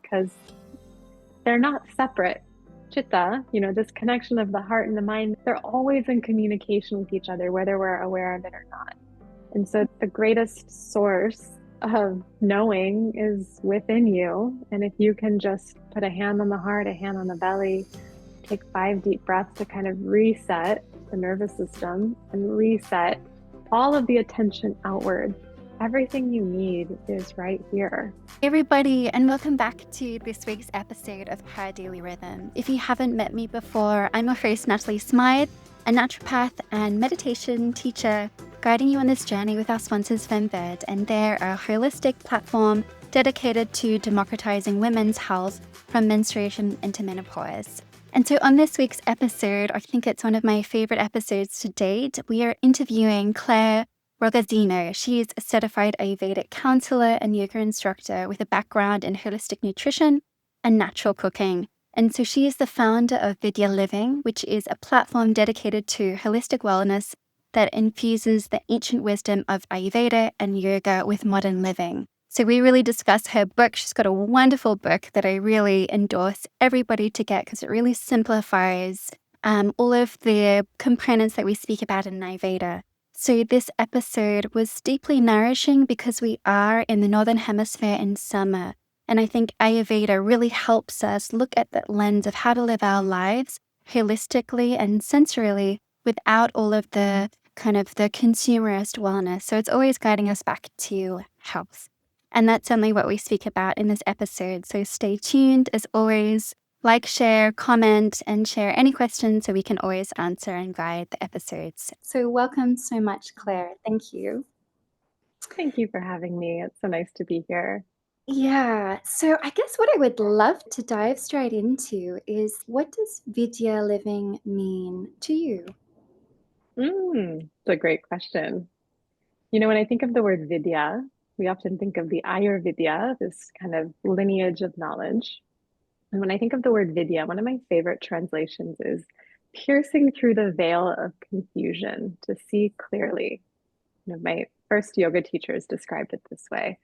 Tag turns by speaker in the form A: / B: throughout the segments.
A: because they're not separate. Chitta, this connection of the heart and the mind, they're always in communication with each other, whether we're aware of it or not. And so the greatest source of knowing is within you. And if you can just put a hand on the heart, a hand on the belly, take 5 deep breaths to kind of reset the nervous system and reset all of the attention outward. Everything you need is right here.
B: Hey everybody, and welcome back to this week's episode of Her Daily Rhythm. If you haven't met me before, I'm your host, Natalie Smythe, a naturopath and meditation teacher, guiding you on this journey with our sponsors Fembird, and they're a holistic platform dedicated to democratizing women's health from menstruation into menopause. And so on this week's episode, I think it's one of my favorite episodes to date, we are interviewing Claire Ragozzino. She is a certified Ayurvedic counselor and yoga instructor with a background in holistic nutrition and natural cooking. And so she is the founder of Vidya Living, which is a platform dedicated to holistic wellness that infuses the ancient wisdom of Ayurveda and yoga with modern living. So we really discuss her book. She's got a wonderful book that I really endorse everybody to get because it really simplifies all of the components that we speak about in Ayurveda. So this episode was deeply nourishing because we are in the Northern Hemisphere in summer. And I think Ayurveda really helps us look at that lens of how to live our lives holistically and sensorily without all of the kind of the consumerist wellness. So it's always guiding us back to health. And that's certainly what we speak about in this episode. So stay tuned. As always, like, share, comment, and share any questions so we can always answer and guide the episodes. So welcome so much, Claire. Thank you.
A: Thank you for having me. It's so nice to be here.
B: Yeah, so I guess what I would love to dive straight into is, what does Vidya Living mean to you?
A: It's a great question. When I think of the word Vidya, we often think of the Ayurveda, this kind of lineage of knowledge. And when I think of the word Vidya, one of my favorite translations is piercing through the veil of confusion to see clearly. My first yoga teachers described it this way.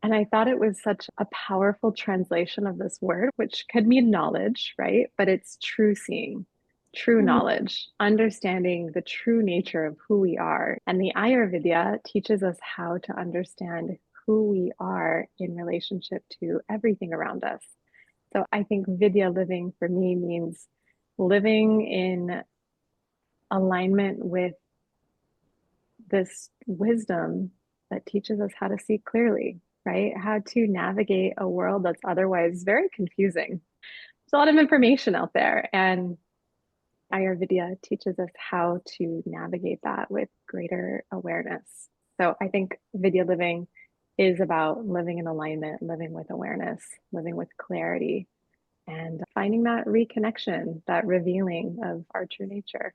A: And I thought it was such a powerful translation of this word, which could mean knowledge, right? But it's true seeing, true knowledge, understanding the true nature of who we are. And the Ayurveda teaches us how to understand who we are in relationship to everything around us. So I think Vidya living for me means living in alignment with this wisdom that teaches us how to see clearly, right? How to navigate a world that's otherwise very confusing. There's a lot of information out there, and Ayurveda teaches us how to navigate that with greater awareness. So I think Vidya living is about living in alignment, living with awareness, living with clarity, and finding that reconnection, that revealing of our true nature.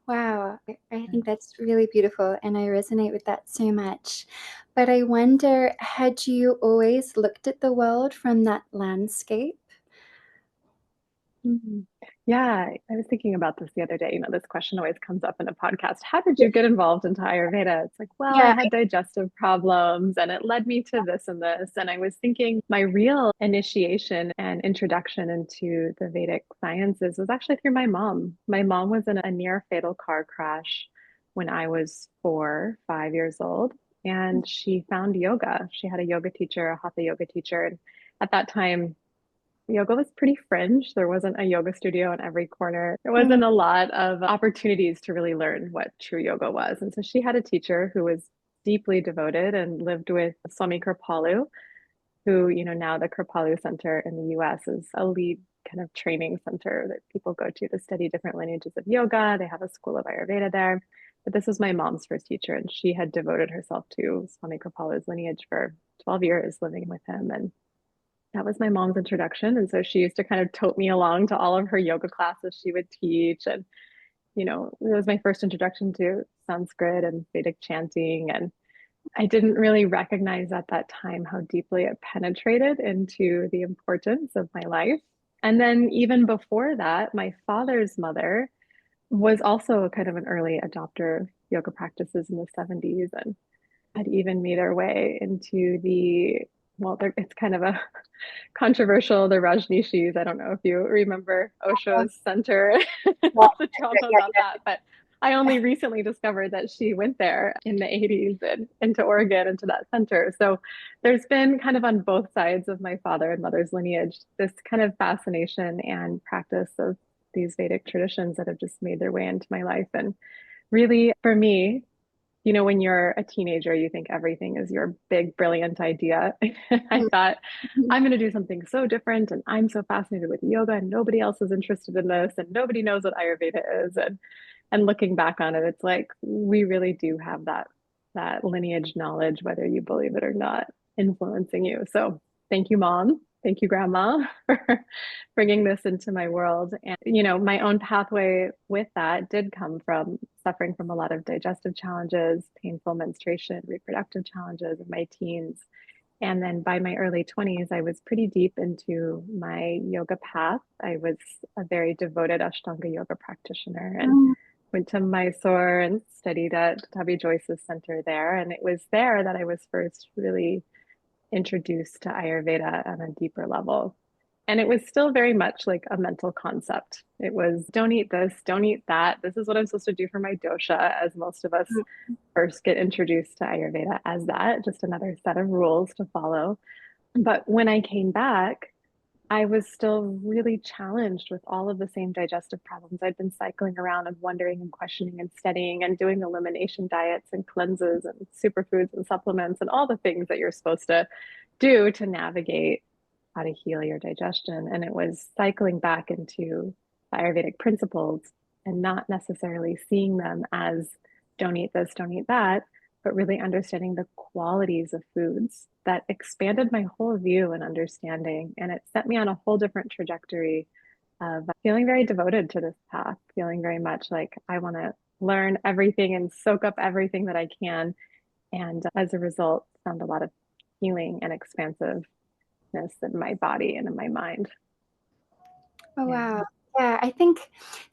B: Wow, I think that's really beautiful, and I resonate with that so much. But I wonder, had you always looked at the world from that landscape?
A: Mhm. Yeah, I was thinking about this the other day. This question always comes up in a podcast. How did you get involved into Ayurveda? It's like, well, I
B: Yeah.
A: had digestive problems and it led me to this and this. And I was thinking my real initiation and introduction into the Vedic sciences was actually through my mom. My mom was in a near fatal car crash when I was 4, 5 years old. And she found yoga. She had a yoga teacher, a hatha yoga teacher. And at that time, yoga was pretty fringe. There wasn't a yoga studio in every corner. There wasn't a lot of opportunities to really learn what true yoga was. And so she had a teacher who was deeply devoted and lived with Swami Kripalu, who, now the Kripalu Center in the US is a lead kind of training center that people go to study different lineages of yoga. They have a school of Ayurveda there. But this was my mom's first teacher, and she had devoted herself to Swami Kripalu's lineage for 12 years living with him. And that was my mom's introduction. And so she used to kind of tote me along to all of her yoga classes she would teach. And, it was my first introduction to Sanskrit and Vedic chanting. And I didn't really recognize at that time how deeply it penetrated into the importance of my life. And then even before that, my father's mother was also kind of an early adopter of yoga practices in the 70s and had even made her way into the it's kind of a controversial, the Rajneeshis. I don't know if you remember Osho's center,
B: Yeah,
A: all the drama
B: yeah,
A: about that, but I only recently discovered that she went there in the 80s and into Oregon, into that center. So there's been kind of on both sides of my father and mother's lineage, this kind of fascination and practice of these Vedic traditions that have just made their way into my life. And really, for me, when you're a teenager, you think everything is your big, brilliant idea. I
B: yeah.
A: thought,
B: Mhm.
A: I'm going to do something so different. And I'm so fascinated with yoga, and nobody else is interested in this. And nobody knows what Ayurveda is. And looking back on it, it's like we really do have that lineage knowledge, whether you believe it or not, influencing you. So thank you, Mom. Thank you, Grandma, for bringing this into my world. And, my own pathway with that did come from suffering from a lot of digestive challenges, painful menstruation, reproductive challenges in my teens. And then by my early 20s, I was pretty deep into my yoga path. I was a very devoted Ashtanga yoga practitioner and
B: Mm.
A: went to Mysore and studied at Tavi Joyce's center there. And it was there that I was first really introduced to Ayurveda on a deeper level. And it was still very much like a mental concept. It was don't eat this, don't eat that. This is what I'm supposed to do for my dosha, as most of us first get introduced to Ayurveda as that, just another set of rules to follow. But when I came back, I was still really challenged with all of the same digestive problems. I'd been cycling around and wondering and questioning and studying and doing elimination diets and cleanses and superfoods and supplements and all the things that you're supposed to do to navigate how to heal your digestion. And it was cycling back into the Ayurvedic principles and not necessarily seeing them as don't eat this, don't eat that, but really understanding the qualities of foods that expanded my whole view and understanding. And it set me on a whole different trajectory of feeling very devoted to this path, feeling very much like I want to learn everything and soak up everything that I can. And as a result, found a lot of healing and expansiveness in my body and in my mind.
B: Oh,
A: Yeah.
B: wow. Yeah, I think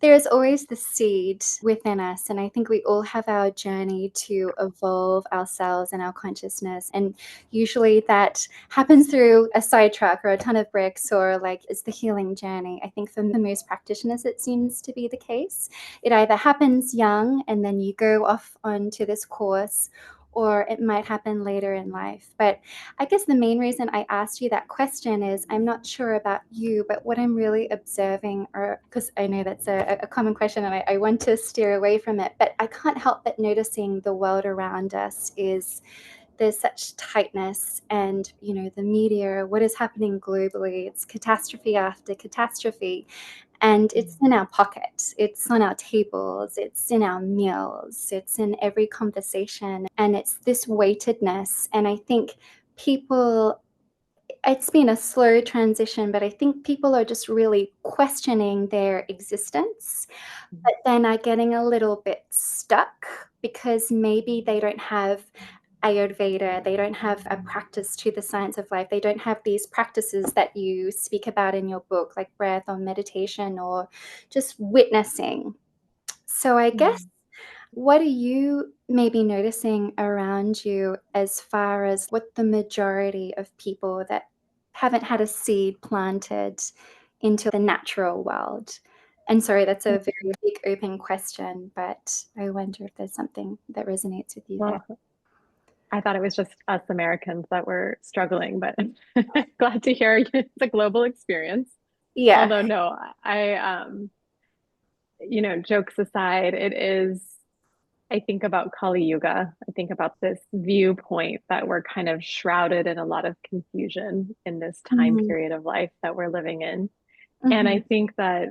B: there is always the seed within us, and I think we all have our journey to evolve ourselves and our consciousness. And usually that happens through a sidetrack or a ton of bricks, or like it's the healing journey. I think for most practitioners, it seems to be the case. It either happens young and then you go off onto this course, or it might happen later in life. But I guess the main reason I asked you that question is I'm not sure about you, but what I'm really observing, or because I know that's a common question and I want to steer away from it, but I can't help but noticing the world around us is there's such tightness, and the media, what is happening globally, it's catastrophe after catastrophe, and it's in our pocket, it's on our tables, it's in our meals, it's in every conversation, and it's this weightedness. And I think people, it's been a slow transition, but I think people are just really questioning their existence, but then are getting a little bit stuck because maybe they don't have Ayurveda, they don't have a practice to the science of life, they don't have these practices that you speak about in your book, like breath or meditation or just witnessing. So I guess,
A: Mm.
B: what are you maybe noticing around you as far as what the majority of people that haven't had a seed planted into the natural world? And sorry, that's a very big open question, but I wonder if there's something that resonates with you there.
A: Well, I thought it was just us Americans that were struggling, but glad to hear it's a global experience.
B: Yeah.
A: Although no, I jokes aside, I think about Kali Yuga. I think about this viewpoint that we're kind of shrouded in a lot of confusion in this time
B: Mhm.
A: period of life that we're living in. And I
B: Mhm.
A: think that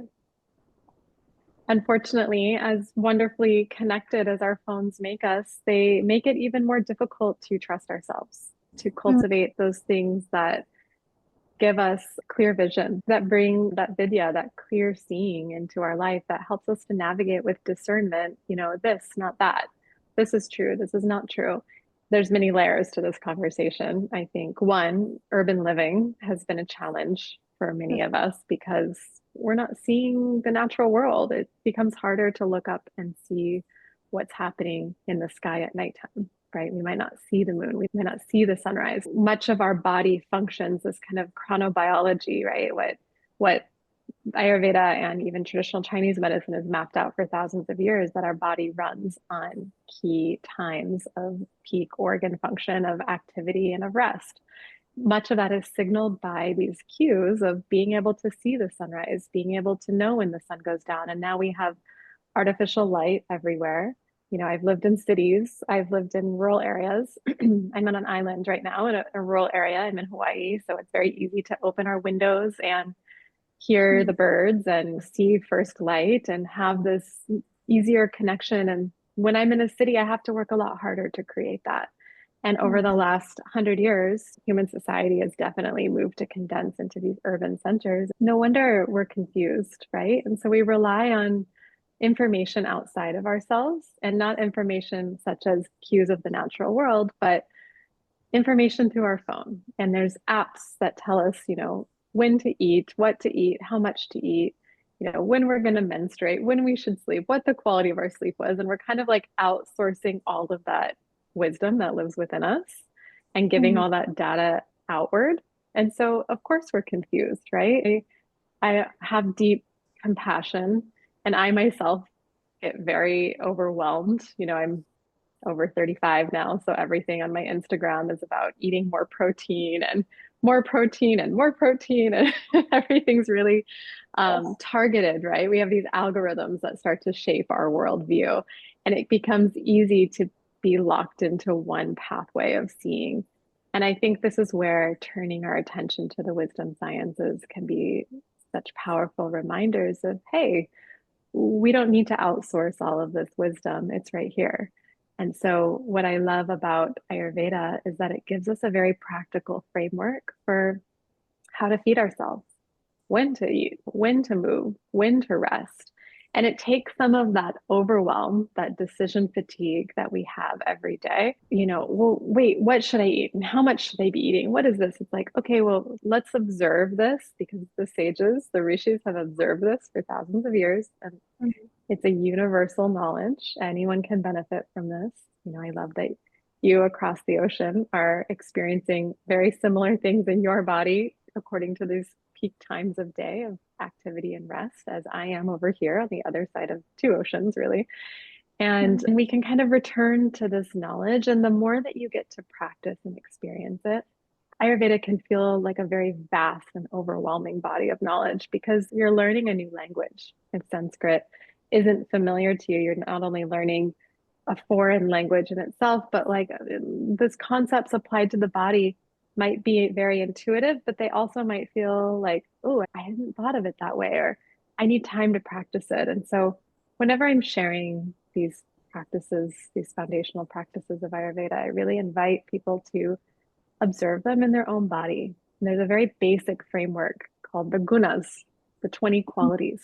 A: unfortunately, as wonderfully connected as our phones make us, they make it even more difficult to trust ourselves, to
B: Mm.
A: cultivate those things that give us clear vision, that bring that vidya, that clear seeing into our life that helps us to navigate with discernment, this, not that. This is true, this is not true. There's many layers to this conversation. I think one, urban living has been a challenge for many of us because we're not seeing the natural world. It becomes harder to look up and see what's happening in the sky at nighttime. right? We might not see the moon. We might not see the sunrise. Much of our body functions as kind of chronobiology, right? What Ayurveda and even traditional Chinese medicine has mapped out for thousands of years, that our body runs on key times of peak organ function, of activity, and of rest. Much of that is signaled by these cues of being able to see the sunrise, being able to know when the sun goes down. And now we have artificial light everywhere. I've lived in cities, I've lived in rural areas. I'm on an island right now in a rural area. I'm in Hawaii, so it's very easy to open our windows and hear the birds and see first light and have this easier connection. And when I'm in a city, I have to work a lot harder to create that. And over the last 100 years, human society has definitely moved to condense into these urban centers. No wonder we're confused, right? And so we rely on information outside of ourselves, and not information such as cues of the natural world, but information through our phone. And there's apps that tell us, when to eat, what to eat, how much to eat, when we're going to menstruate, when we should sleep, what the quality of our sleep was. And we're kind of like outsourcing all of that wisdom that lives within us and giving all that data outward. And so, of course, we're confused, right? I have deep compassion, and I myself get very overwhelmed. I'm over 35 now, so everything on my Instagram is about eating more protein and more protein and more protein, and everything's really targeted, right? We have these algorithms that start to shape our worldview, and it becomes easy to be locked into one pathway of seeing. And I think this is where turning our attention to the wisdom sciences can be such powerful reminders of, hey, we don't need to outsource all of this wisdom. It's right here. And so what I love about Ayurveda is that it gives us a very practical framework for how to feed ourselves, when to eat, when to move, when to rest. And it takes some of that overwhelm, that decision fatigue that we have every day. Well, wait, what should I eat? And how much should I be eating? What is this? It's like, okay, well, let's observe this, because the sages, the rishis, have observed this for thousands of years. And it's a universal knowledge. Anyone can benefit from this. I love that you across the ocean are experiencing very similar things in your body according to these peak times of day of activity and rest, as I am over here on the other side of two oceans, really. And we can kind of return to this knowledge. And the more that you get to practice and experience it, Ayurveda can feel like a very vast and overwhelming body of knowledge, because you're learning a new language. If Sanskrit isn't familiar to you, you're not only learning a foreign language in itself, but like this concepts applied to the body might be very intuitive, but they also might feel like, oh, I hadn't thought of it that way, or I need time to practice it. And so whenever I'm sharing these practices, these foundational practices of Ayurveda, I really invite people to observe them in their own body. And there's a very basic framework called the gunas, the 20 qualities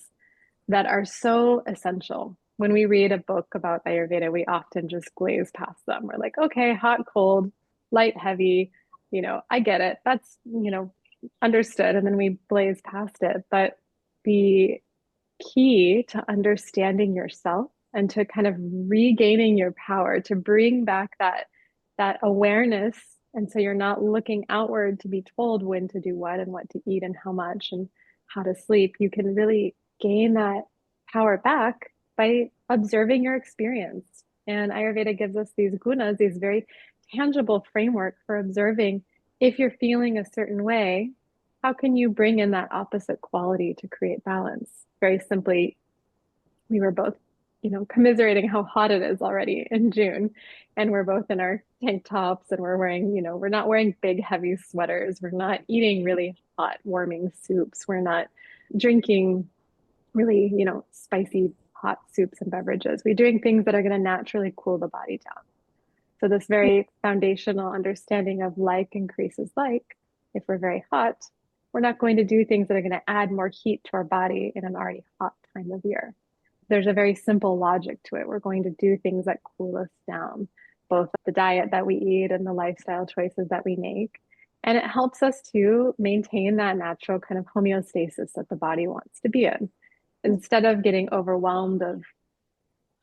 A: that are so essential. When we read a book about Ayurveda, we often just glaze past them. We're like, okay, hot, cold, light, heavy, I get it. That's, understood. And then we blaze past it. But the key to understanding yourself and to kind of regaining your power, to bring back that awareness. And so you're not looking outward to be told when to do what and what to eat and how much and how to sleep. You can really gain that power back by observing your experience. And Ayurveda gives us these gunas, these very tangible framework for observing, if you're feeling a certain way, how can you bring in that opposite quality to create balance? Very simply, we were both, commiserating how hot it is already in June. And we're both in our tank tops, and we're wearing, we're not wearing big, heavy sweaters. We're not eating really hot, warming soups. We're not drinking really, spicy, hot soups and beverages. We're doing things that are going to naturally cool the body down. So this very foundational understanding of like increases like. If we're very hot, we're not going to do things that are going to add more heat to our body in an already hot time of year. There's a very simple logic to it. We're going to do things that cool us down, both the diet that we eat and the lifestyle choices that we make. And it helps us to maintain that natural kind of homeostasis that the body wants to be in. Instead of getting overwhelmed of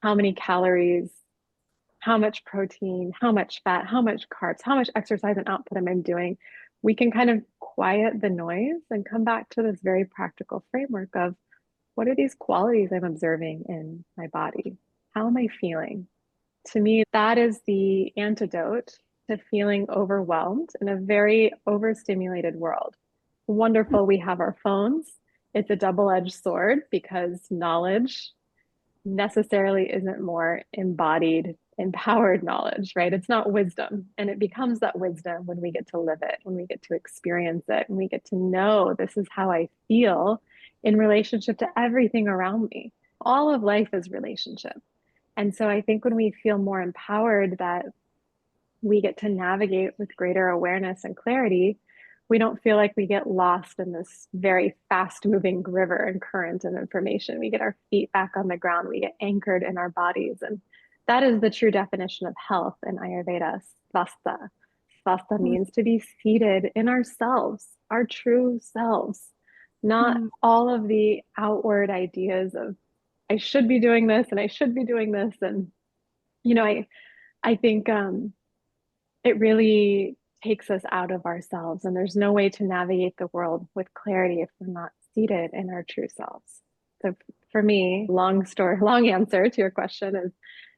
A: how many calories, how much protein, how much fat, how much carbs, how much exercise and output am I doing, we can kind of quiet the noise and come back to this very practical framework of what are these qualities I'm observing in my body? How am I feeling? To me, that is the antidote to feeling overwhelmed in a very overstimulated world. Wonderful, we have our phones. It's a double-edged sword because knowledge necessarily isn't more embodied, empowered knowledge, right? It's not wisdom. And it becomes that wisdom when we get to live it, when we get to experience it, when we get to know this is how I feel in relationship to everything around me. All of life is relationship. And so I think when we feel more empowered that we get to navigate with greater awareness and clarity, we don't feel like we get lost in this very fast moving river and current of information. We get our feet back on the ground, we get anchored in our bodies. And that is the true definition of health in Ayurveda, svastha. Svastha means to be seated in ourselves, our true selves, not all of the outward ideas of I should be doing this and I should be doing this. And, you know, I think it really takes us out of ourselves. And there's no way to navigate the world with clarity if we're not seated in our true selves. So for me, long answer to your question is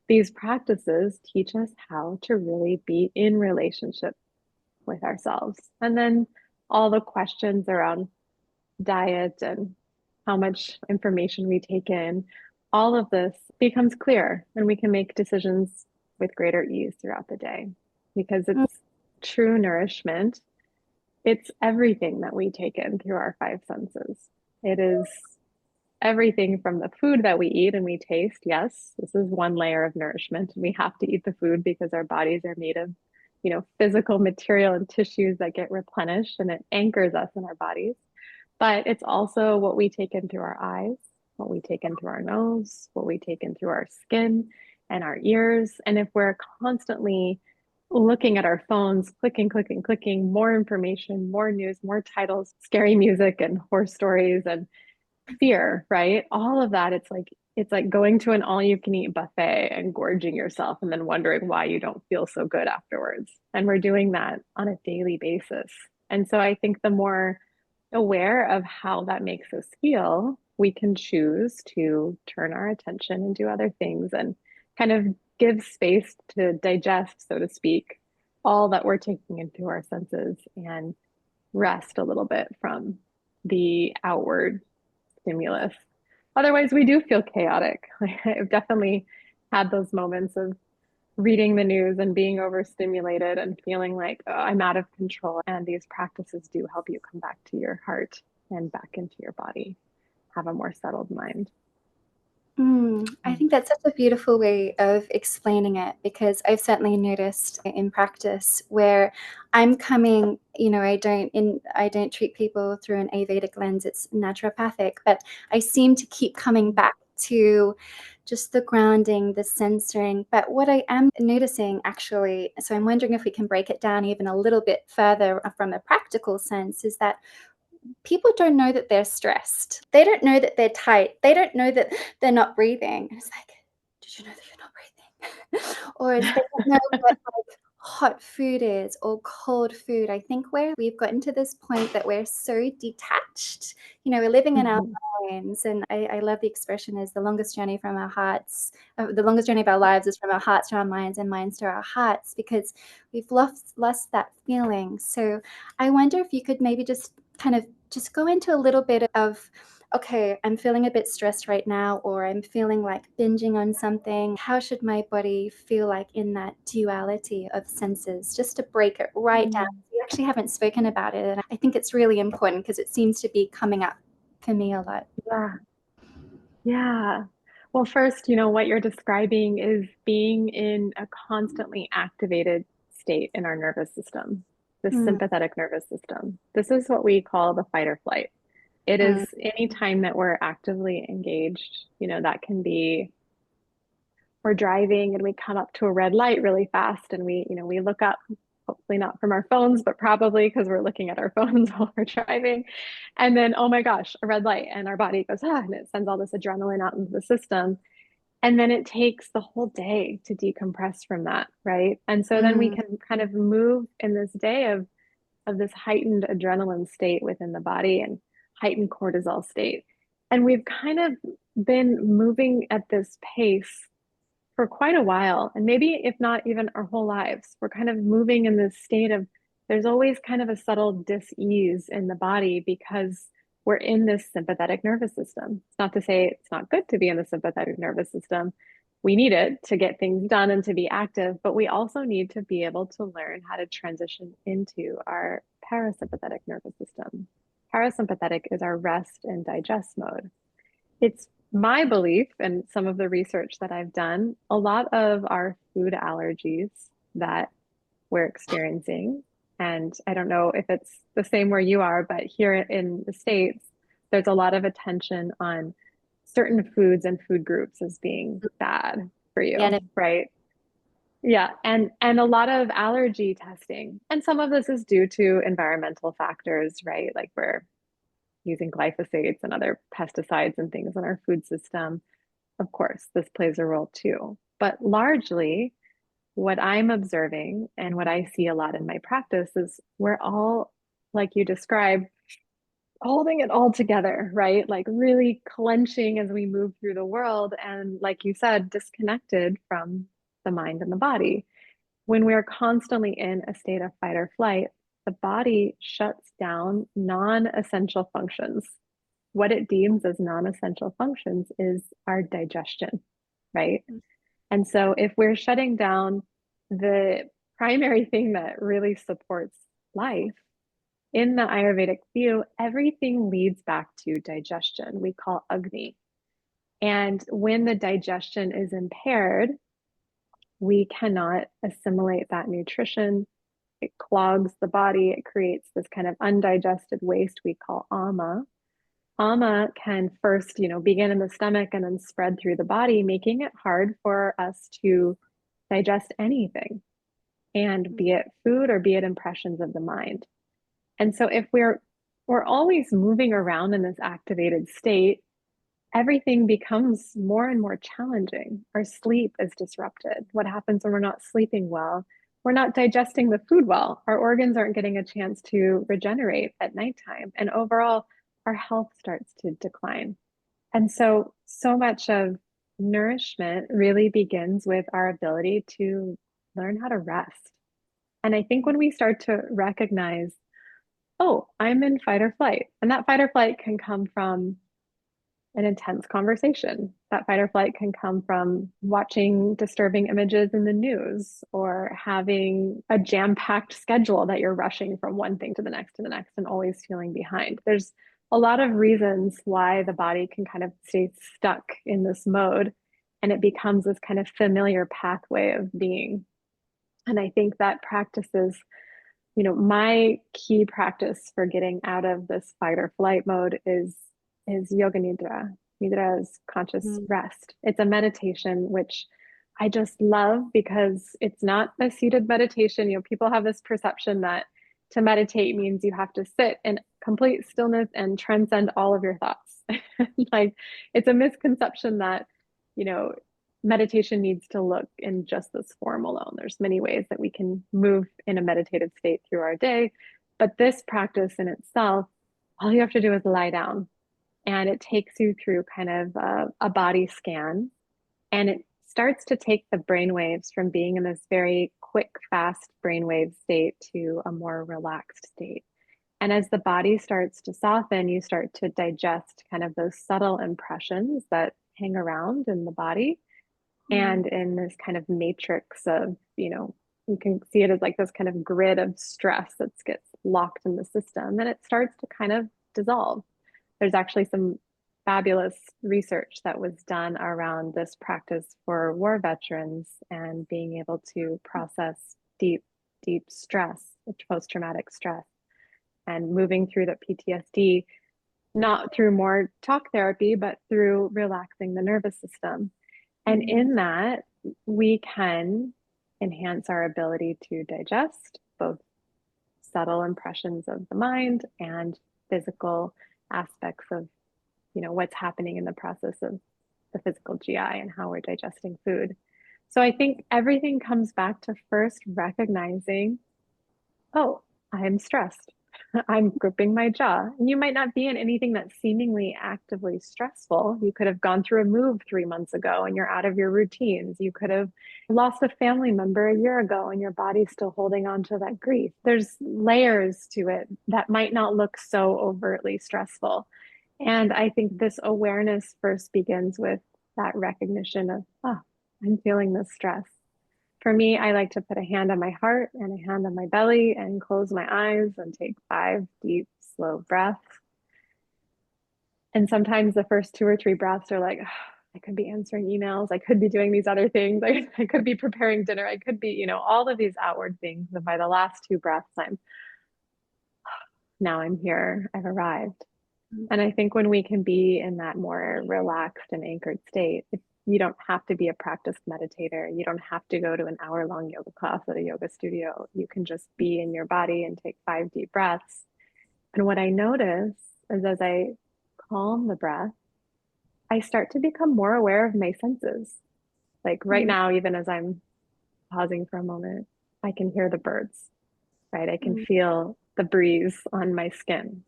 A: these practices teach us how to really be in relationship with ourselves. And then all the questions around diet and how much information we take in, all of this becomes clear and we can make decisions with greater ease throughout the day because it's true nourishment. It's everything that we take in through our five senses. It is everything from the food that we eat and we taste. Yes, this is one layer of nourishment. We have to eat the food because our bodies are made of, physical material and tissues that get replenished and it anchors us in our bodies. But it's also what we take in through our eyes, what we take in through our nose, what we take in through our skin and our ears. And if we're constantly looking at our phones, clicking, more information, more news, more titles, scary music and horror stories and fear, right? All of that, it's like going to an all-you-can-eat buffet and gorging yourself and then wondering why you don't feel so good afterwards. And we're doing that on a daily basis. And so I think the more aware of how that makes us feel, we can choose to turn our attention and do other things and kind of give space to digest, so to speak, all that we're taking in through our senses and rest a little bit from the outward stimulus. Otherwise, we do feel chaotic. I've definitely had those moments of reading the news and being overstimulated and feeling like I'm out of control. And these practices do help you come back to your heart and back into your body, have a more settled mind.
B: I think that's such a beautiful way of explaining it because I've certainly noticed in practice where I'm coming, I don't treat people through an Ayurvedic lens, it's naturopathic, but I seem to keep coming back to just the grounding, the censoring. But what I am noticing actually, so I'm wondering if we can break it down even a little bit further from a practical sense, is that people don't know that they're stressed. They don't know that they're tight. They don't know that they're not breathing. And it's like, did you know that you're not breathing? Or they don't know what like hot food is or cold food. I think where we've gotten to this point that we're so detached, we're living in our minds. And I love the expression is the longest journey from our hearts, the longest journey of our lives is from our hearts to our minds and minds to our hearts because we've lost that feeling. So I wonder if you could maybe just kind of just go into a little bit of, okay, I'm feeling a bit stressed right now, or I'm feeling like binging on something. How should my body feel like in that duality of senses? Just to break it right down. We actually haven't spoken about it. And I think it's really important because it seems to be coming up for me a lot.
A: Yeah. Yeah. Well, first, what you're describing is being in a constantly activated state in our nervous system, the sympathetic nervous system. This is what we call the fight or flight. It is any time that we're actively engaged, that can be we're driving and we come up to a red light really fast and we look up, hopefully not from our phones, but probably because we're looking at our phones while we're driving. And then, oh my gosh, a red light and our body goes, and it sends all this adrenaline out into the system. And then it takes the whole day to decompress from that, right? And so then we
B: Mm,
A: can kind of move in this day of this heightened adrenaline state within the body and heightened cortisol state. And we've kind of been moving at this pace for quite a while, and maybe if not even our whole lives. We're kind of moving in this state of there's always kind of a subtle dis-ease in the body because we're in this sympathetic nervous system. It's not to say it's not good to be in the sympathetic nervous system. We need it to get things done and to be active, but we also need to be able to learn how to transition into our parasympathetic nervous system. Parasympathetic is our rest and digest mode. It's my belief, and some of the research that I've done, a lot of our food allergies that we're experiencing, and I don't know if it's the same where you are, but here in the States, there's a lot of attention on certain foods and food groups as being bad for
B: yeah, no,
A: you, right? Yeah, and a lot of allergy testing. And some of this is due to environmental factors, right? Like we're using glyphosates and other pesticides and things in our food system. Of course, this plays a role too. But largely, what I'm observing and what I see a lot in my practice is we're all, like you described, holding it all together, right? Like really clenching as we move through the world. And like you said, disconnected from the mind and the body. When we're constantly in a state of fight or flight, the body shuts down non essential functions. What it deems as non essential functions is our digestion, right? And so if we're shutting down the primary thing that really supports life, in the Ayurvedic view, everything leads back to digestion. We call Agni. And when the digestion is impaired, we cannot assimilate that nutrition. It clogs the body. It creates this kind of undigested waste we call ama. Ama can first, begin in the stomach and then spread through the body, making it hard for us to digest anything, and be it food or be it impressions of the mind. And so if we're always moving around in this activated state, everything becomes more and more challenging. Our sleep is disrupted. What happens when we're not sleeping well? We're not digesting the food well. Our organs aren't getting a chance to regenerate at nighttime. And overall, our health starts to decline. And so much of nourishment really begins with our ability to learn how to rest. And I think when we start to recognize, oh, I'm in fight or flight, and that fight or flight can come from an intense conversation. That fight or flight can come from watching disturbing images in the news or having a jam-packed schedule that you're rushing from one thing to the next and always feeling behind. There's a lot of reasons why the body can kind of stay stuck in this mode, and it becomes this kind of familiar pathway of being. And I think that practices, my key practice for getting out of this fight or flight mode is yoga nidra. Nidra is conscious
B: mm,
A: rest. It's a meditation which I just love because it's not a seated meditation. People have this perception that to meditate means you have to sit in complete stillness and transcend all of your thoughts. Like it's a misconception that, you know, meditation needs to look in just this form alone. There's many ways that we can move in a meditative state through our day, but this practice in itself, all you have to do is lie down, and it takes you through kind of a body scan, and it starts to take the brain waves from being in this very quick, fast brainwave state to a more relaxed state. And as the body starts to soften, you start to digest kind of those subtle impressions that hang around in the body,
B: mm,
A: and in this kind of matrix of, you can see it as like this kind of grid of stress that gets locked in the system, and it starts to kind of dissolve. There's actually some fabulous research that was done around this practice for war veterans and being able to process deep, deep stress, post-traumatic stress, and moving through the PTSD, not through more talk therapy, but through relaxing the nervous system. And
B: mm.
A: in that, we can enhance our ability to digest both subtle impressions of the mind and physical aspects of, what's happening in the process of the physical GI and how we're digesting food. So I think everything comes back to first recognizing, oh, I'm stressed. I'm gripping my jaw. And you might not be in anything that's seemingly actively stressful. You could have gone through a move 3 months ago and you're out of your routines. You could have lost a family member a year ago and your body's still holding on to that grief. There's layers to it that might not look so overtly stressful. And I think this awareness first begins with that recognition of, oh, I'm feeling this stress. For me, I like to put a hand on my heart and a hand on my belly and close my eyes and take 5 deep, slow breaths. And sometimes the first 2 or 3 breaths are like, oh, I could be answering emails. I could be doing these other things. I could be preparing dinner. I could be, all of these outward things. And by the last 2 breaths, now I'm here. I've arrived. And I think when we can be in that more relaxed and anchored state, you don't have to be a practiced meditator. You don't have to go to an hour-long yoga class at a yoga studio. You can just be in your body and take 5 deep breaths. And what I notice is as I calm the breath, I start to become more aware of my senses. Like right now, even as I'm pausing for a moment, I can hear the birds, right? I can feel the breeze on my skin.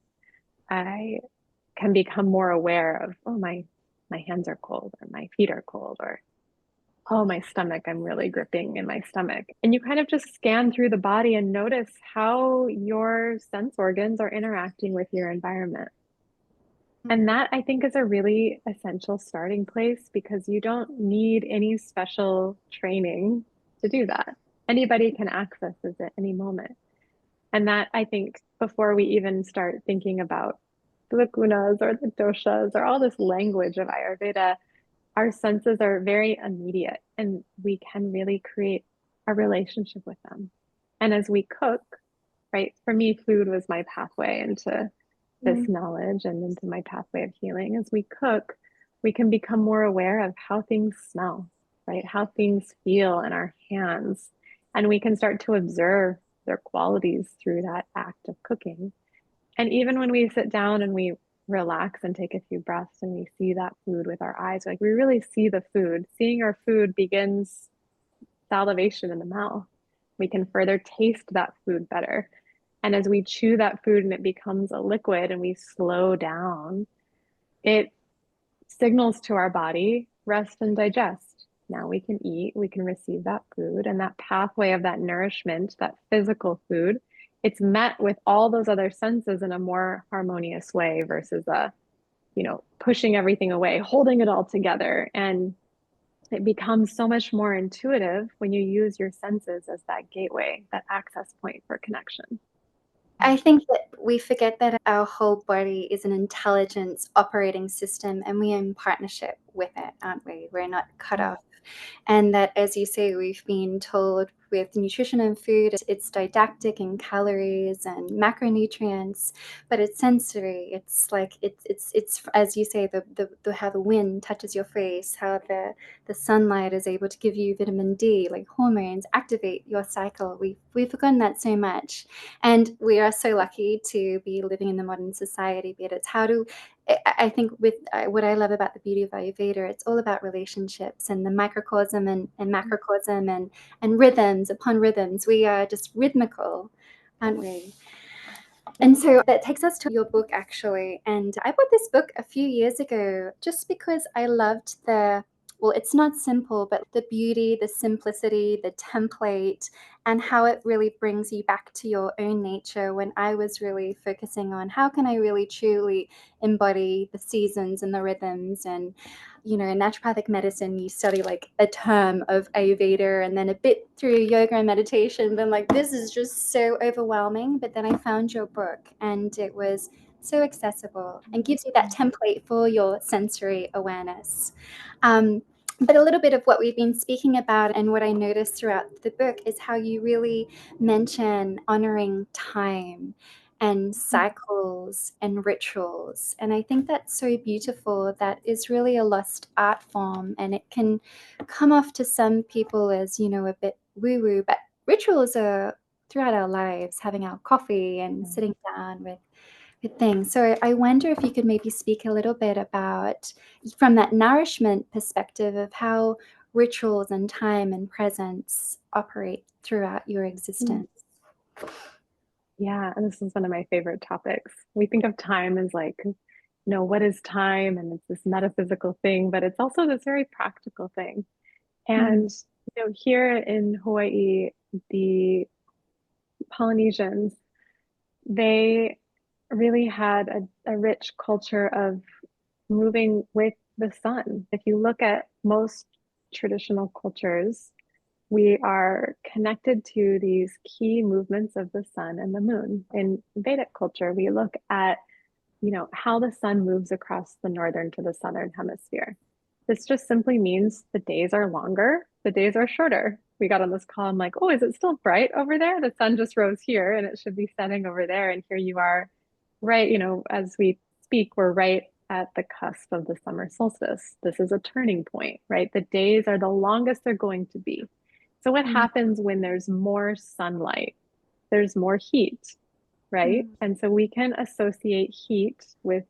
A: I can become more aware of, oh, my hands are cold, or my feet are cold, or oh, my stomach, I'm really gripping in my stomach. And you kind of just scan through the body and notice how your sense organs are interacting with your environment. And that I think is a really essential starting place because you don't need any special training to do that. Anybody can access this at any moment. And that I think before we even start thinking about the gunas or the doshas or all this language of Ayurveda, our senses are very immediate and we can really create a relationship with them. And as we cook, right, for me, food was my pathway into this knowledge and into my pathway of healing. As we cook, we can become more aware of how things smell, right? How things feel in our hands. And we can start to observe their qualities through that act of cooking. And even when we sit down and we relax and take a few breaths and we see that food with our eyes, like we really see the food. Seeing our food begins salivation in the mouth. We can further taste that food better. And as we chew that food and it becomes a liquid and we slow down, it signals to our body, rest and digest. Now we can eat, we can receive that food, and that pathway of that nourishment, that physical food, it's met with all those other senses in a more harmonious way versus pushing everything away, holding it all together. And it becomes so much more intuitive when you use your senses as that gateway, that access point for connection.
B: I think that we forget that our whole body is an intelligence operating system and we're in partnership with it, aren't we? We're not cut off. And that, as you say, we've been told with nutrition and food, it's didactic in calories and macronutrients, but it's sensory. It's like it's as you say, the how the wind touches your face, how the sunlight is able to give you vitamin D, like hormones, activate your cycle. We've forgotten that so much, and we are so lucky to be living in the modern society. But it's how to I think with what I love about the beauty of Ayurveda, it's all about relationships and the microcosm and macrocosm and rhythms upon rhythms. We are just rhythmical, aren't we? And so that takes us to your book, actually. And I bought this book a few years ago just because I loved it's not simple, but the beauty, the simplicity, the template, and how it really brings you back to your own nature when I was really focusing on how can I really truly embody the seasons and the rhythms. And, in naturopathic medicine, you study like a term of Ayurveda and then a bit through yoga and meditation. But like, this is just so overwhelming. But then I found your book and it was so accessible and gives you that template for your sensory awareness. But a little bit of what we've been speaking about and what I noticed throughout the book is how you really mention honoring time and cycles and rituals. And I think that's so beautiful. That is really a lost art form. And it can come off to some people as, a bit woo-woo, but rituals are throughout our lives, having our coffee and sitting down with Good thing. So I wonder if you could maybe speak a little bit about, from that nourishment perspective, of how rituals and time and presence operate throughout your
A: Mm.
B: existence.
A: Yeah, and this is one of my favorite topics. We think of time as like, what is time? And it's this metaphysical thing, but it's also this very practical thing.
B: Mm.
A: And here in Hawaii, the Polynesians, they really had a rich culture of moving with the sun. If you look at most traditional cultures, we are connected to these key movements of the sun and the moon. In Vedic culture, we look at, how the sun moves across the northern to the southern hemisphere. This just simply means the days are longer, the days are shorter. We got on this call, I'm like, oh, is it still bright over there? The sun just rose here and it should be setting over there. And here you are, right, as we speak, we're right at the cusp of the summer solstice. This is a turning point, right? The days are the longest they're going to be. So what
B: Mm.
A: happens when there's more sunlight? There's more heat, right?
B: Mm.
A: And so we can associate heat with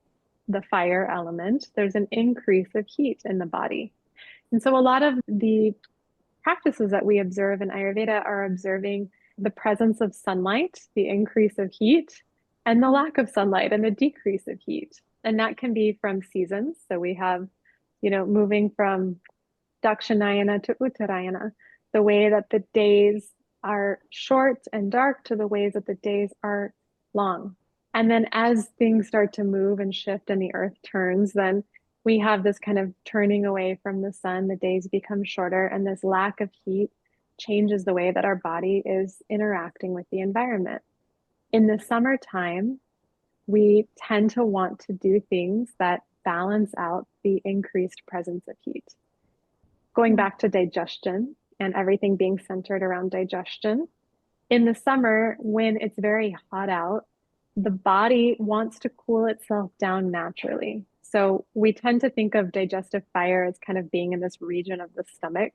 A: the fire element. There's an increase of heat in the body. And so a lot of the practices that we observe in Ayurveda are observing the presence of sunlight, the increase of heat, and the lack of sunlight and the decrease of heat. And that can be from seasons. So we have, moving from Dakshinayana to Uttarayana, the way that the days are short and dark to the ways that the days are long. And then as things start to move and shift and the earth turns, then we have this kind of turning away from the sun, the days become shorter, and this lack of heat changes the way that our body is interacting with the environment. In the summertime, we tend to want to do things that balance out the increased presence of heat. Going
B: Mm.
A: back to digestion and everything being centered around digestion, in the summer, when it's very hot out, the body wants to cool itself down naturally. So we tend to think of digestive fire as kind of being in this region of the stomach.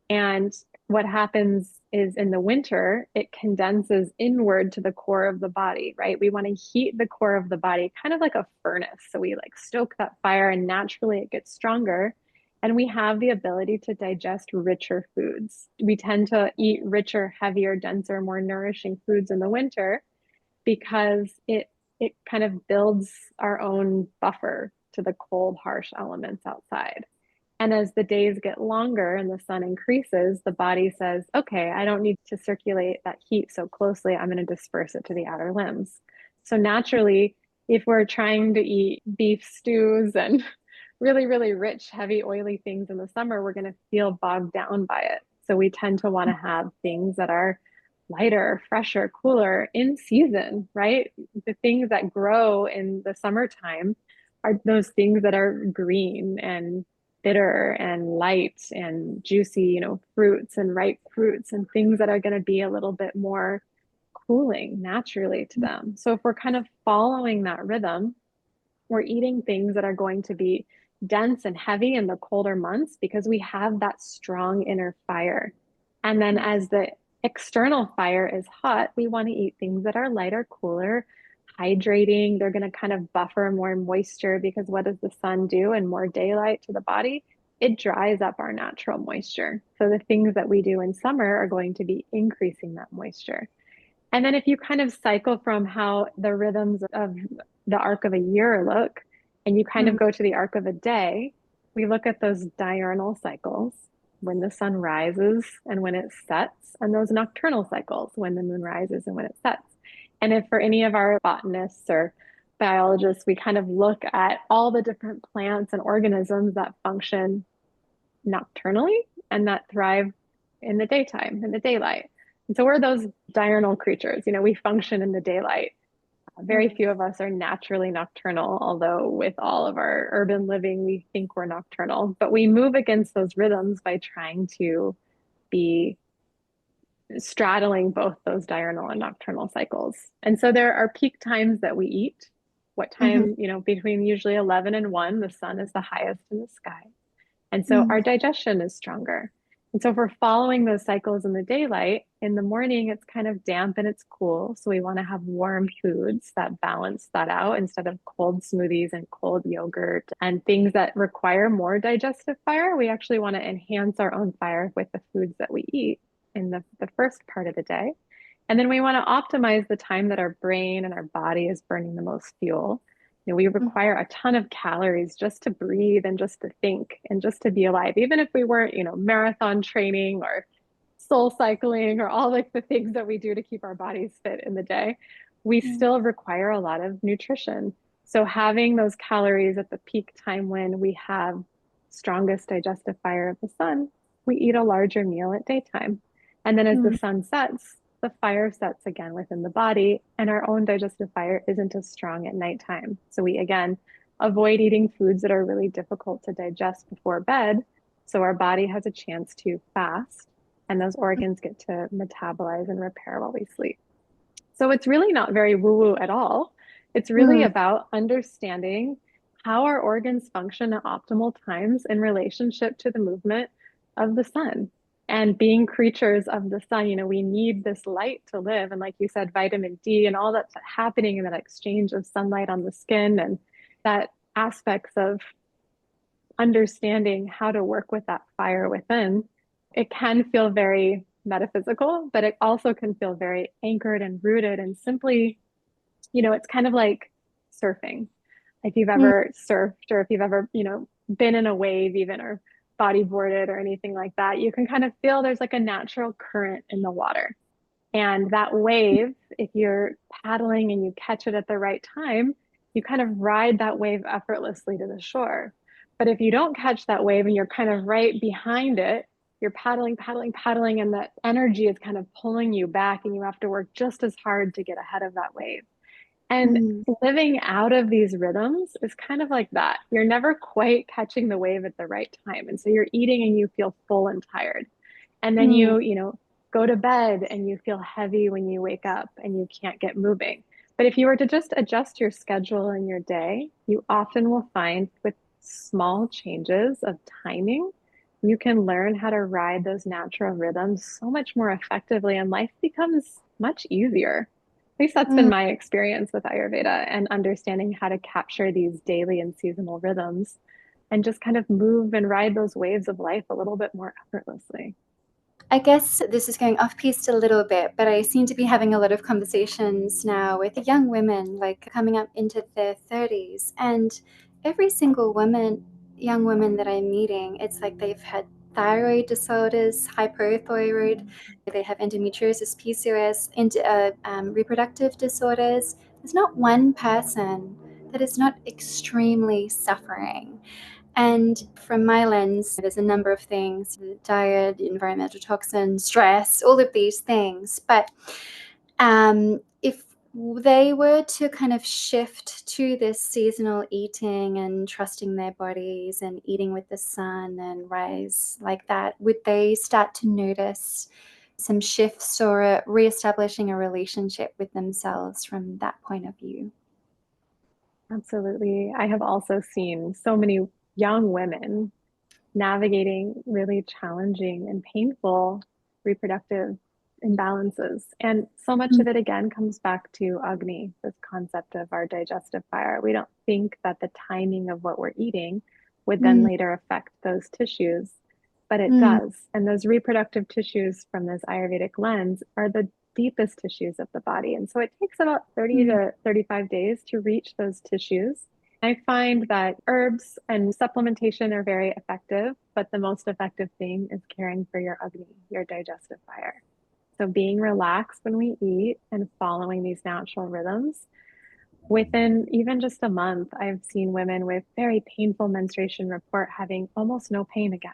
A: And what happens is in the winter, it condenses inward to the core of the body, right? We want to heat the core of the body, kind of like a furnace. So we like stoke that fire and naturally it gets stronger. And we have the ability to digest richer foods. We tend to eat richer, heavier, denser, more nourishing foods in the winter because it kind of builds our own buffer to the cold, harsh elements outside. And as the days get longer and the sun increases, the body says, okay, I don't need to circulate that heat so closely. I'm going to disperse it to the outer limbs. So naturally, if we're trying to eat beef stews and really, really rich, heavy, oily things in the summer, we're going to feel bogged down by it. So we tend to want to have things that are lighter, fresher, cooler in season, right? The things that grow in the summertime are those things that are green and bitter and light and juicy, fruits and ripe fruits and things that are going to be a little bit more cooling naturally to them. So if we're kind of following that rhythm, we're eating things that are going to be dense and heavy in the colder months because we have that strong inner fire. And then as the external fire is hot, we want to eat things that are lighter, cooler, hydrating. They're going to kind of buffer more moisture because what does the sun do and more daylight to the body? It dries up our natural moisture. So the things that we do in summer are going to be increasing that moisture. And then if you kind of cycle from how the rhythms of the arc of a year look, and you kind of
B: Mm.
A: go to the arc of a day, we look at those diurnal cycles when the sun rises and when it sets, and those nocturnal cycles when the moon rises and when it sets. And if for any of our botanists or biologists, we kind of look at all the different plants and organisms that function nocturnally and that thrive in the daytime, in the daylight. And so we're those diurnal creatures. We function in the daylight. Very
B: Mm.
A: few of us are naturally nocturnal, although with all of our urban living, we think we're nocturnal. But we move against those rhythms by trying to be straddling both those diurnal and nocturnal cycles. And so there are peak times that we eat. What
B: Mhm.
A: time, between usually 11 and 1, the sun is the highest in the sky. And so
B: Mm.
A: our digestion is stronger. And so if we're following those cycles in the daylight, in the morning, it's kind of damp and it's cool. So we want to have warm foods that balance that out instead of cold smoothies and cold yogurt and things that require more digestive fire. We actually want to enhance our own fire with the foods that we eat in the first part of the day. And then we want to optimize the time that our brain and our body is burning the most fuel. We require a ton of calories just to breathe and just to think and just to be alive. Even if we weren't, marathon training or soul cycling or all like the things that we do to keep our bodies fit in the day, we
B: Mm.
A: still require a lot of nutrition. So having those calories at the peak time when we have strongest digestive fire of the sun, we eat a larger meal at daytime. And then as the
B: Mm.
A: sun sets, the fire sets again within the body, and our own digestive fire isn't as strong at nighttime. So we again avoid eating foods that are really difficult to digest before bed. So our body has a chance to fast, and those organs get to metabolize and repair while we sleep. So it's really not very woo-woo at all. It's really
B: Mm.
A: about understanding how our organs function at optimal times in relationship to the movement of the sun. And being creatures of the sun, we need this light to live. And like you said, vitamin D and all that's happening in that exchange of sunlight on the skin and that aspects of understanding how to work with that fire within, it can feel very metaphysical, but it also can feel very anchored and rooted and simply, it's kind of like surfing. If you've
B: Mm.
A: ever surfed or if you've ever, been in a wave even or bodyboarded or anything like that, you can kind of feel there's like a natural current in the water. And that wave, if you're paddling and you catch it at the right time, you kind of ride that wave effortlessly to the shore. But if you don't catch that wave and you're kind of right behind it, you're paddling, paddling, paddling, and that energy is kind of pulling you back, and you have to work just as hard to get ahead of that wave. And
B: Mm.
A: living out of these rhythms is kind of like that. You're never quite catching the wave at the right time. And so you're eating and you feel full and tired. And then
B: Mm.
A: you go to bed and you feel heavy when you wake up and you can't get moving. But if you were to just adjust your schedule and your day, you often will find with small changes of timing, you can learn how to ride those natural rhythms so much more effectively, and life becomes much easier. At least that's been
B: Mm.
A: my experience with Ayurveda and understanding how to capture these daily and seasonal rhythms and just kind of move and ride those waves of life a little bit more effortlessly.
B: I guess this is going off piste a little bit, but I seem to be having a lot of conversations now with young women, like coming up into their 30s. And every single young woman that I'm meeting, it's like they've had thyroid disorders, hypothyroid, they have endometriosis, PCOS, reproductive disorders. There's not one person that is not extremely suffering. And from my lens, there's a number of things: diet, environmental toxins, stress, all of these things. But if they were to kind of shift to this seasonal eating and trusting their bodies and eating with the sun and rise like that, would they start to notice some shifts or reestablishing a relationship with themselves from that point of view?
A: Absolutely. I have also seen so many young women navigating really challenging and painful reproductive imbalances. And so much of it, again, comes back to Agni, this concept of our digestive fire. We don't think that the timing of what we're eating would then
B: Mm.
A: later affect those tissues, but it
B: Mm.
A: does. And those reproductive tissues from this Ayurvedic lens are the deepest tissues of the body. And so it takes about 30
B: Mm.
A: to 35 days to reach those tissues. I find that herbs and supplementation are very effective, but the most effective thing is caring for your Agni, your digestive fire. So being relaxed when we eat and following these natural rhythms. Within even just a month, I've seen women with very painful menstruation report having almost no pain again.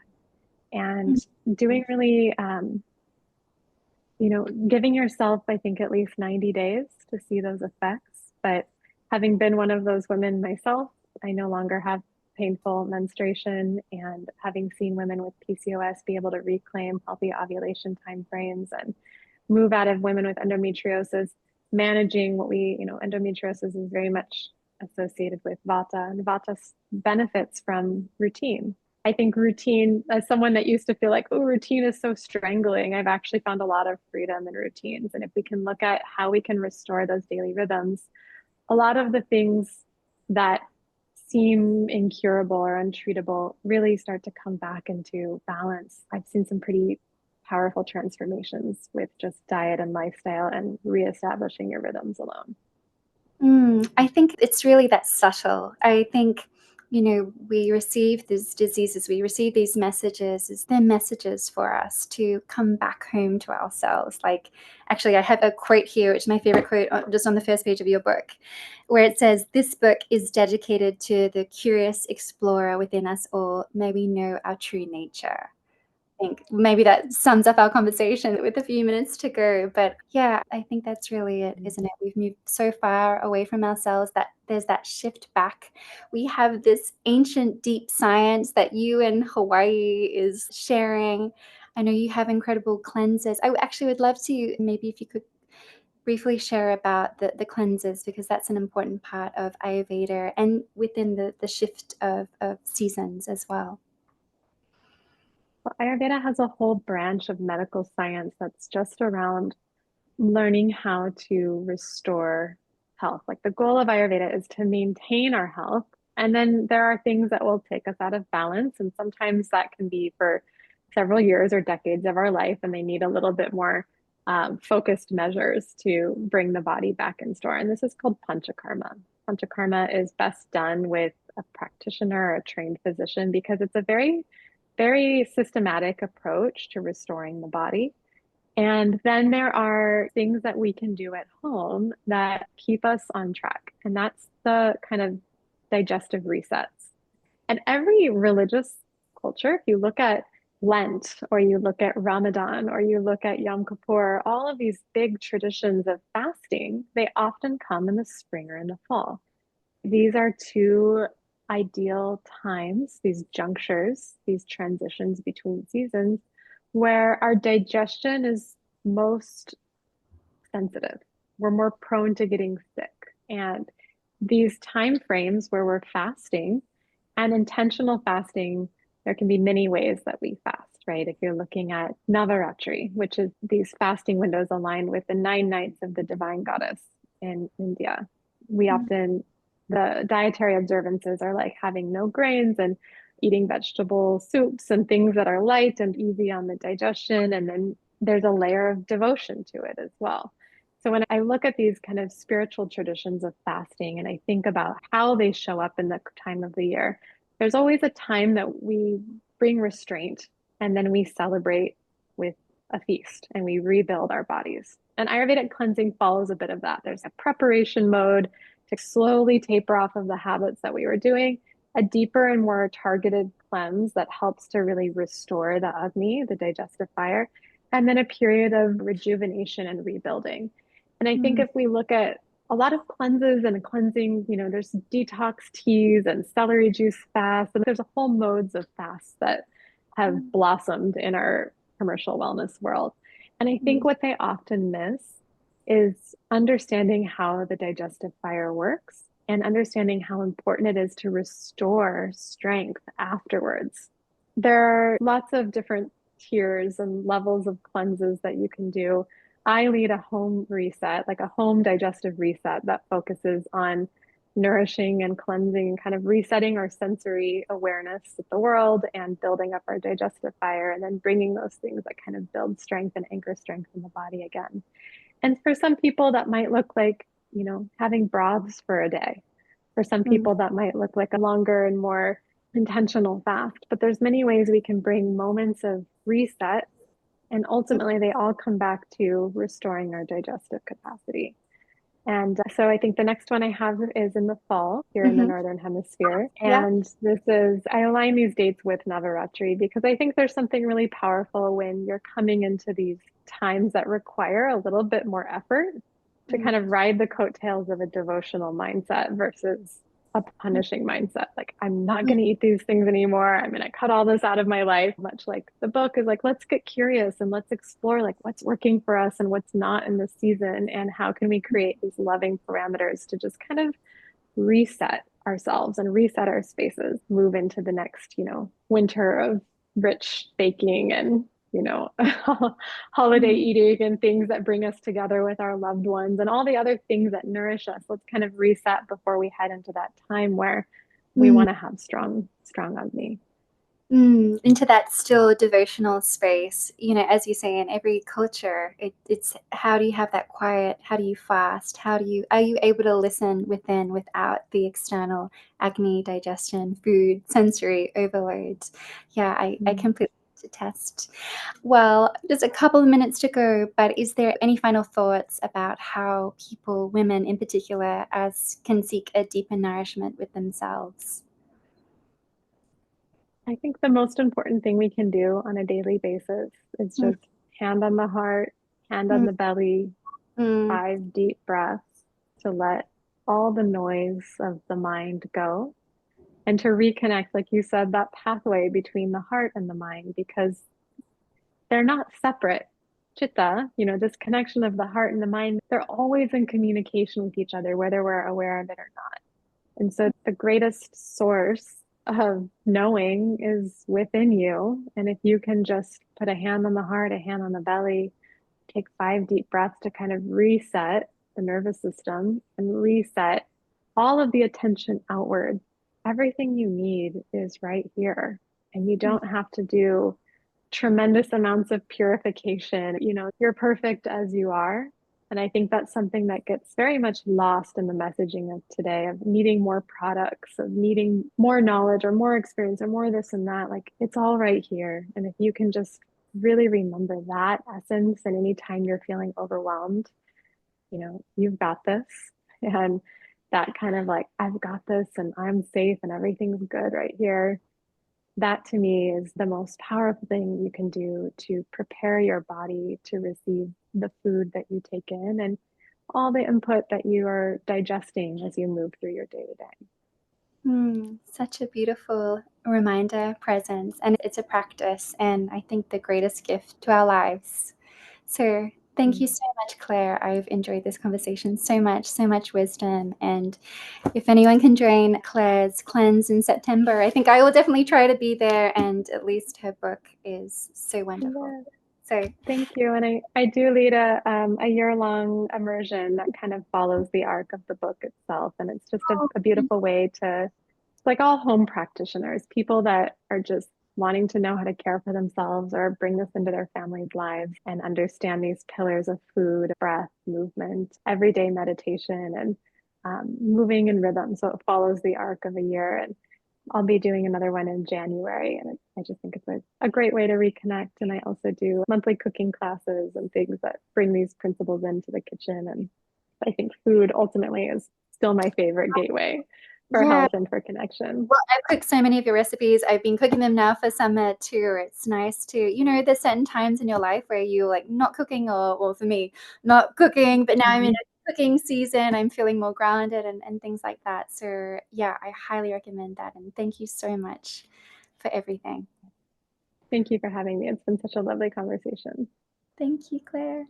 A: And doing really, giving yourself, I think, at least 90 days to see those effects. But having been one of those women myself, I no longer have painful menstruation, and having seen women with PCOS be able to reclaim healthy ovulation timeframes and move out of women with endometriosis, managing endometriosis is very much associated with Vata, and Vata benefits from routine. I think routine, as someone that used to feel like, oh, routine is so strangling, I've actually found a lot of freedom in routines. And if we can look at how we can restore those daily rhythms, a lot of the things that seem incurable or untreatable really start to come back into balance. I've seen some pretty powerful transformations with just diet and lifestyle and reestablishing your rhythms alone.
B: I think it's really that subtle. I think, we receive these diseases, we receive these messages, as they're messages for us to come back home to ourselves. Like, actually, I have a quote here, which is my favorite quote, just on the first page of your book, where it says, "This book is dedicated to the curious explorer within us all. May we know our true nature." Think maybe that sums up our conversation with a few minutes to go. But yeah, I think that's really it, isn't it? We've moved so far away from ourselves that there's that shift back. We have this ancient, deep science that you in Hawaii is sharing. I know you have incredible cleanses. I actually would love to, maybe if you could briefly share about the cleanses, because that's an important part of Ayurveda and within the shift of seasons as well.
A: Well, Ayurveda has a whole branch of medical science that's just around learning how to restore health. Like the goal of Ayurveda is to maintain our health. And then there are things that will take us out of balance. And sometimes that can be for several years or decades of our life. And they need a little bit more focused measures to bring the body back in store. And this is called panchakarma. Panchakarma is best done with a practitioner or a trained physician because it's a very, very systematic approach to restoring the body. And then there are things that we can do at home that keep us on track. And that's the kind of digestive resets. And every religious culture, if you look at Lent or you look at Ramadan or you look at Yom Kippur, all of these big traditions of fasting, they often come in the spring or in the fall. These are two ideal times, these junctures, these transitions between seasons, where our digestion is most sensitive. We're more prone to getting sick. And these time frames where we're fasting and intentional fasting, there can be many ways that we fast, right? If you're looking at Navaratri, which is these fasting windows aligned with the 9 nights of the divine goddess in India, we often, the dietary observances are like having no grains and eating vegetable soups and things that are light and easy on the digestion. And then there's a layer of devotion to it as well. So when I look at these kind of spiritual traditions of fasting and I think about how they show up in the time of the year, there's always a time that we bring restraint and then we celebrate with a feast and we rebuild our bodies. And Ayurvedic cleansing follows a bit of that. There's a preparation mode to slowly taper off of the habits that we were doing, a deeper and more targeted cleanse that helps to really restore the Agni, the digestive fire, and then a period of rejuvenation and rebuilding. And I think if we look at a lot of cleanses and cleansing, there's detox teas and celery juice fasts, and there's a whole modes of fasts that have blossomed in our commercial wellness world. And I think what they often miss is understanding how the digestive fire works and understanding how important it is to restore strength afterwards. There are lots of different tiers and levels of cleanses that you can do. I lead a home reset, like a home digestive reset that focuses on nourishing and cleansing, kind of resetting our sensory awareness of the world and building up our digestive fire, and then bringing those things that kind of build strength and anchor strength in the body again. And for some people, that might look like, having broths for a day. For some people, that might look like a longer and more intentional fast. But there's many ways we can bring moments of reset, and ultimately they all come back to restoring our digestive capacity. And so I think the next one I have is in the fall here in the Northern Hemisphere. And I align these dates with Navaratri because I think there's something really powerful when you're coming into these times that require a little bit more effort to kind of ride the coattails of a devotional mindset versus a punishing mindset. Like, I'm not going to eat these things anymore. I'm going to cut all this out of my life. Much like the book is like, let's get curious and let's explore like what's working for us and what's not in this season. And how can we create these loving parameters to just kind of reset ourselves and reset our spaces, move into the next, winter of rich baking and, holiday
B: Mm,
A: eating and things that bring us together with our loved ones and all the other things that nourish us. Let's kind of reset before we head into that time where we
B: mm,
A: want to have strong Agni.
B: into that still devotional space. As you say, in every culture, it's how do you have that quiet? How do you fast? Are you able to listen within without the external agni, digestion, food, sensory overloads? Yeah, I
A: Mm.
B: completely attest. Well, just a couple of minutes to go, but is there any final thoughts about how people, women in particular, as can seek a deeper nourishment with themselves?
A: I think the most important thing we can do on a daily basis is
B: Mm,
A: just hand on the heart, hand on
B: mm,
A: the belly,
B: mm,
A: 5 deep breaths to let all the noise of the mind go and to reconnect, like you said, that pathway between the heart and the mind, because they're not separate. Chitta, this connection of the heart and the mind, they're always in communication with each other, whether we're aware of it or not. And so the greatest source of knowing is within you. And if you can just put a hand on the heart, a hand on the belly, take 5 deep breaths to kind of reset the nervous system and reset all of the attention outward. Everything you need is right here. And you don't have to do tremendous amounts of purification. You're perfect as you are. And I think that's something that gets very much lost in the messaging of today of needing more products, of needing more knowledge or more experience or more this and that. Like it's all right here. And if you can just really remember that essence, and anytime you're feeling overwhelmed, you've got this. And that kind of like, I've got this and I'm safe and everything's good right here. That to me is the most powerful thing you can do to prepare your body to receive the food that you take in and all the input that you are digesting as you move through your day to day.
B: Such a beautiful reminder, presence, and it's a practice, and I think the greatest gift to our lives. So, thank you so much, Claire. I've enjoyed this conversation so much wisdom. And if anyone can join Claire's cleanse in September, I think I will definitely try to be there. And at least her book is so wonderful.
A: Yeah.
B: So,
A: Thank you. And I do lead a year-long immersion that kind of follows the arc of the book itself. And it's just a beautiful way to, it's like all home practitioners, people that are just wanting to know how to care for themselves or bring this into their family's lives and understand these pillars of food, breath, movement, everyday meditation, and moving in rhythm. So it follows the arc of a year. And I'll be doing another one in January, and I just think it's a great way to reconnect. And I also do monthly cooking classes and things that bring these principles into the kitchen. And I think food ultimately is still my favorite gateway for
B: yeah.
A: health and for connection.
B: Well, I've cooked so many of your recipes. I've been cooking them now for summer too. It's nice to, there's certain times in your life where you like not cooking, or well, for me, not cooking, but now I'm in a cooking season. I'm feeling more grounded and things like that. So yeah, I highly recommend that. And thank you so much for everything.
A: Thank you for having me. It's been such a lovely conversation.
B: Thank you, Claire.